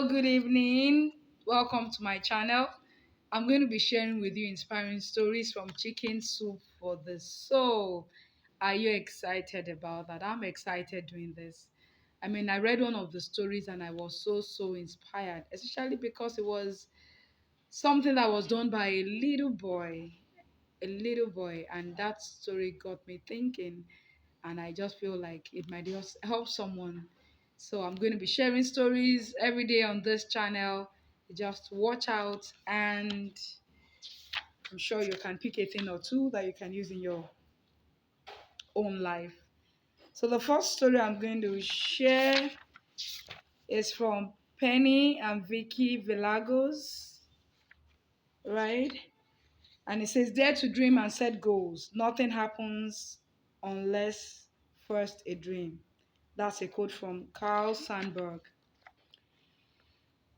good evening. Welcome to my channel. I'm going to be sharing with you inspiring stories from chicken soup for the soul. Are you excited about that? I'm excited doing this. I read one of the stories and I was so inspired, especially because it was something that was done by a little boy, and that story got me thinking, and I just feel like it might just help someone. So I'm going to be sharing stories every day on this channel. Just watch out, and I'm sure you can pick a thing or two that you can use in your own life. So the first story I'm going to share is from Penny and Vicky Vilagos, right? And it says, dare to dream and set goals. Nothing happens unless first a dream. That's a quote from Carl Sandburg.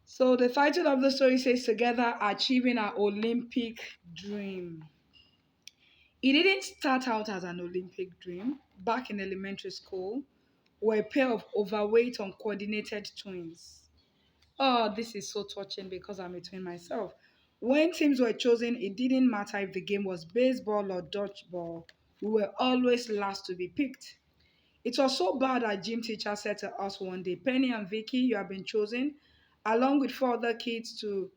So the title of the story says, Together Achieving Our Olympic Dream. It didn't start out as an Olympic dream. Back in elementary school, we're a pair of overweight, uncoordinated twins. Oh, this is so touching because I'm a twin myself. When teams were chosen, it didn't matter if the game was baseball or dodgeball. We were always last to be picked. It was so bad our gym teacher said to us one day, Penny and Vicky, you have been chosen, along with four other kids, to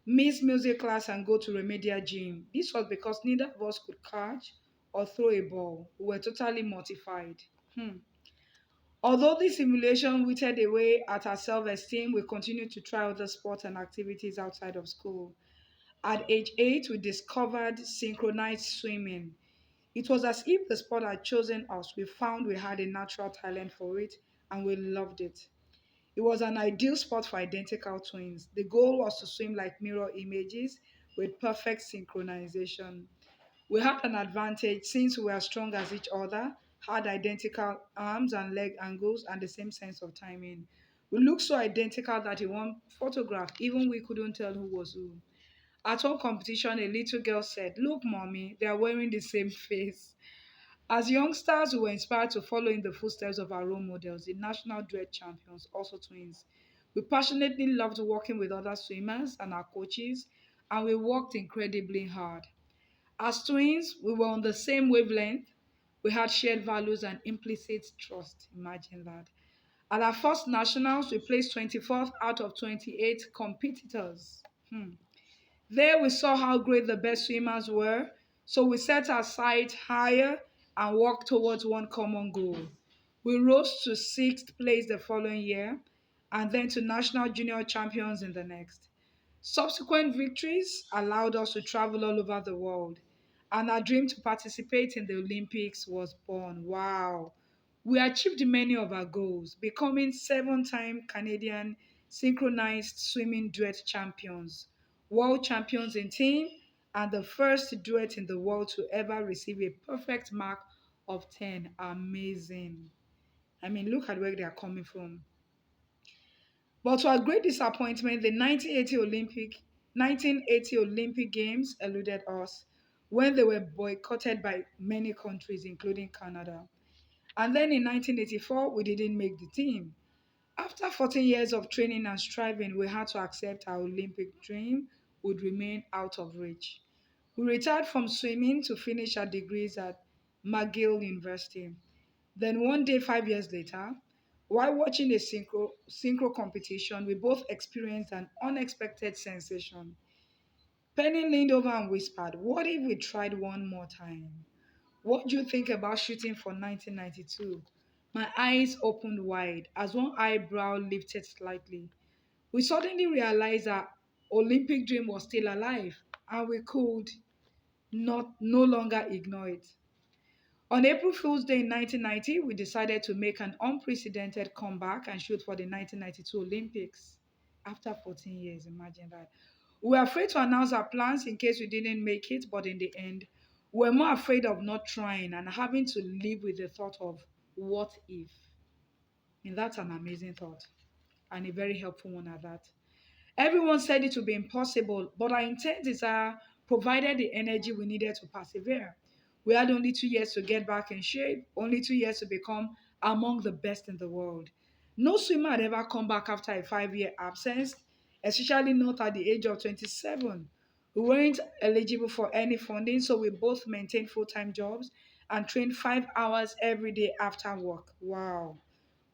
miss music class and go to remedial gym. This was because neither of us could catch or throw a ball. We were totally mortified. Hmm. Although this simulation withered away at our self-esteem, we continued to try other sports and activities outside of school. At age 8, we discovered synchronized swimming. It was as if the sport had chosen us. We found we had a natural talent for it and we loved it. It was an ideal sport for identical twins. The goal was to swim like mirror images with perfect synchronization. We had an advantage since we were strong as each other, had identical arms and leg angles, and the same sense of timing. We looked so identical that in one photograph, even we couldn't tell who was who. At one competition, a little girl said, Look, mommy, they are wearing the same face. As youngsters, we were inspired to follow in the footsteps of our role models, the national duet champions, also twins. We passionately loved working with other swimmers and our coaches, and we worked incredibly hard. As twins, we were on the same wavelength. We had shared values and implicit trust. Imagine that. At our first nationals, we placed 24th out of 28 competitors. There we saw how great the best swimmers were, so we set our sight higher and worked towards one common goal. We rose to sixth place the following year and then to national junior champions in the next. Subsequent victories allowed us to travel all over the world, and our dream to participate in the Olympics was born. Wow! We achieved many of our goals, becoming 7-time Canadian synchronized swimming duet champions, world champions in team, and the first duet in the world to ever receive a perfect mark of 10. Amazing. Look at where they are coming from. But to our great disappointment, the 1980 Olympic Games eluded us when they were boycotted by many countries, including Canada. And then in 1984, we didn't make the team. After 14 years of training and striving, we had to accept our Olympic dream would remain out of reach. We retired from swimming to finish our degrees at McGill University. Then one day, 5 years later, while watching a synchro competition, we both experienced an unexpected sensation. Penny leaned over and whispered, What if we tried one more time? What do you think about shooting for 1992? My eyes opened wide as one eyebrow lifted slightly. We suddenly realized that Olympic dream was still alive and we could not no longer ignore it. On April Fool's Day in 1990, we decided to make an unprecedented comeback and shoot for the 1992 Olympics. After 14 years, imagine that. We were afraid to announce our plans in case we didn't make it, but in the end, we were more afraid of not trying and having to live with the thought of what if. That's an amazing thought and a very helpful one at that. Everyone said it would be impossible, but our intense desire provided the energy we needed to persevere. We had only 2 years to get back in shape, only 2 years to become among the best in the world. No swimmer had ever come back after a 5 year absence, especially not at the age of 27. We weren't eligible for any funding, so we both maintained full time jobs and trained 5 hours every day after work. Wow.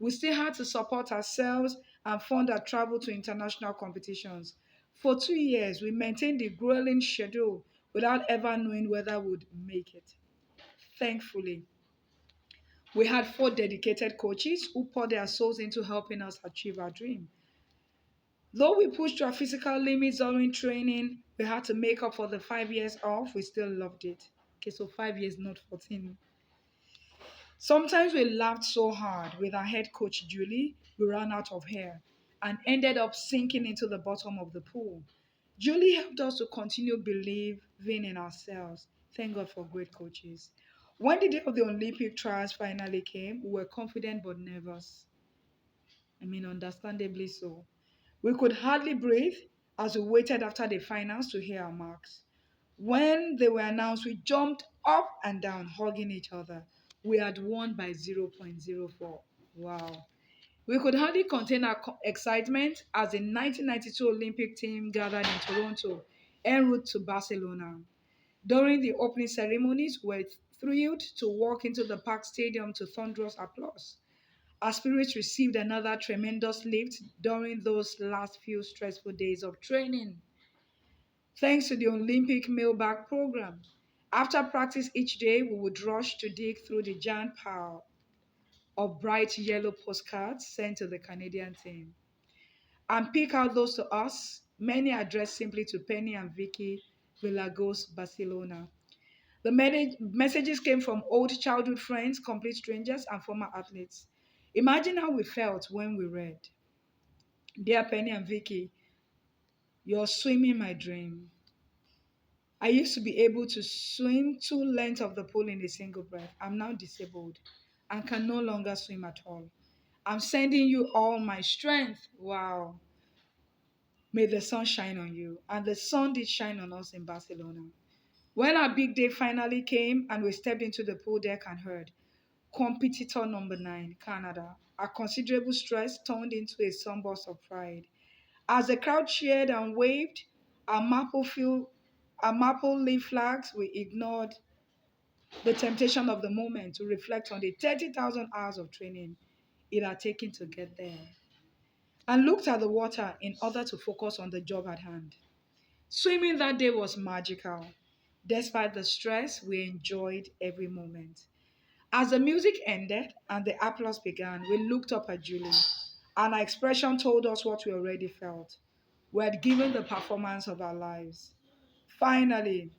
We still had to support ourselves and fund our travel to international competitions. For 2 years, we maintained the grueling schedule without ever knowing whether we'd make it. Thankfully, we had four dedicated coaches who poured their souls into helping us achieve our dream. Though we pushed our physical limits during training, we had to make up for the 5 years off. We still loved it. Okay, so 5 years, not 14. Sometimes we laughed so hard with our head coach Julie, we ran out of air and ended up sinking into the bottom of the pool. Julie helped us to continue believing in ourselves. Thank God for great coaches. When the day of the Olympic trials finally came, we were confident but nervous. Understandably so. We could hardly breathe as we waited after the finals to hear our marks. When they were announced, we jumped up and down, hugging each other. We had won by zero point zero 0.04. Wow. We could hardly contain our excitement as the 1992 Olympic team gathered in Toronto en route to Barcelona. During the opening ceremonies, we were thrilled to walk into the Park Stadium to thunderous applause. Our spirits received another tremendous lift during those last few stressful days of training. Thanks to the Olympic mailbag program. After practice each day, we would rush to dig through the giant pile of bright yellow postcards sent to the Canadian team and pick out those to us, many addressed simply to Penny and Vicky Vilagos, Barcelona. The messages came from old childhood friends, complete strangers, and former athletes. Imagine how we felt when we read, Dear Penny and Vicky, you're swimming my dream. I used to be able to swim 2 lengths of the pool in a single breath. I'm now disabled and can no longer swim at all. I'm sending you all my strength. Wow. May the sun shine on you. And the sun did shine on us in Barcelona. When our big day finally came and we stepped into the pool deck and heard, competitor number 9, Canada, our considerable stress turned into a sunburst of pride. As the crowd cheered and waved our maple leaf flags, we ignored the temptation of the moment to reflect on the 30,000 hours of training it had taken to get there and looked at the water in order to focus on the job at hand. Swimming that day was magical. Despite the stress, we enjoyed every moment. As the music ended and the applause began, we looked up at Julie, and her expression told us what we already felt. We had given the performance of our lives. Finally,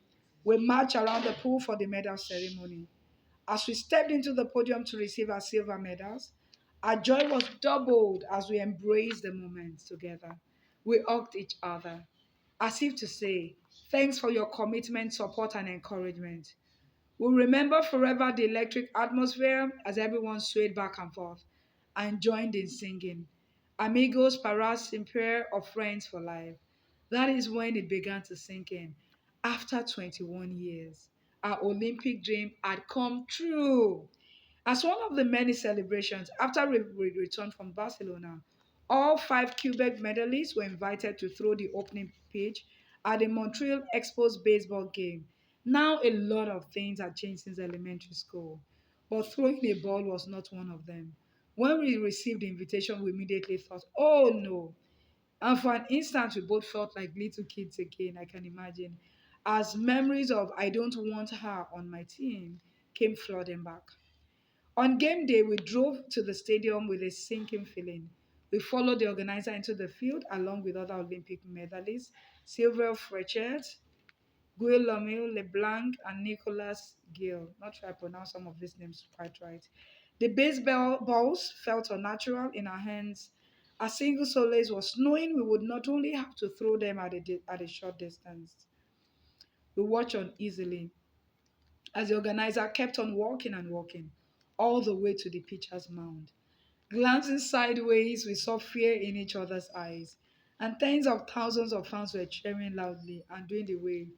we marched around the pool for the medal ceremony. As we stepped into the podium to receive our silver medals, our joy was doubled as we embraced the moment together. We hugged each other, as if to say, thanks for your commitment, support, and encouragement. We'll remember forever the electric atmosphere as everyone swayed back and forth and joined in singing. Amigos para siempre, or friends for life. That is when it began to sink in. After 21 years, our Olympic dream had come true. As one of the many celebrations, after we returned from Barcelona, all five Quebec medalists were invited to throw the opening pitch at the Montreal Expos baseball game. Now, a lot of things have changed since elementary school, but throwing a ball was not one of them. When we received the invitation, we immediately thought, oh no. And for an instant, we both felt like little kids again, I can imagine, as memories of I don't want her on my team came flooding back. On game day, we drove to the stadium with a sinking feeling. We followed the organizer into the field along with other Olympic medalists, Sylvia Frechet, Guillaume Leblanc, and Nicolas Gill. Not sure I pronounced some of these names quite right. The baseball balls felt unnatural in our hands. A single solace was knowing we would not only have to throw them at a short distance. We watched uneasily as the organizer kept on walking and walking all the way to the pitcher's mound. Glancing sideways, we saw fear in each other's eyes, and tens of thousands of fans were cheering loudly and doing the wave.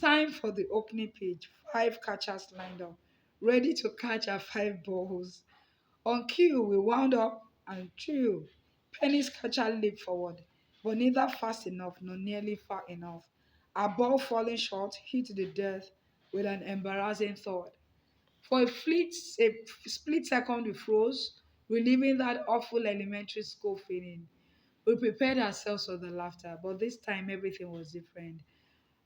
Time for the opening pitch. 5 catchers lined up, ready to catch our 5 balls. On cue, we wound up and true. Penny's catcher leaped forward, but neither fast enough nor nearly far enough. Our ball falling short hit the dirt with an embarrassing thud. For a split second, we froze, reliving that awful elementary school feeling. We prepared ourselves for the laughter, but this time everything was different.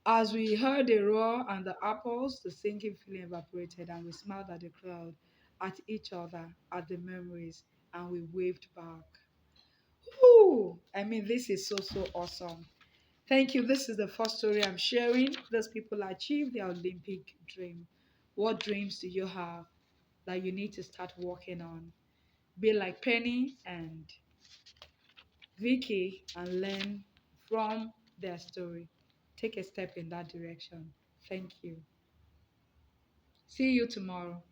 As we heard the roar and the apples, the sinking feeling evaporated, and we smiled at the crowd, at each other, at the memories, and we waved back. Ooh, I mean, this is so awesome. Thank you. This is the first story I'm sharing. Those people achieved their Olympic dream. What dreams do you have that you need to start working on? Be like Penny and Vicky and learn from their story. Take a step in that direction. Thank you. See you tomorrow.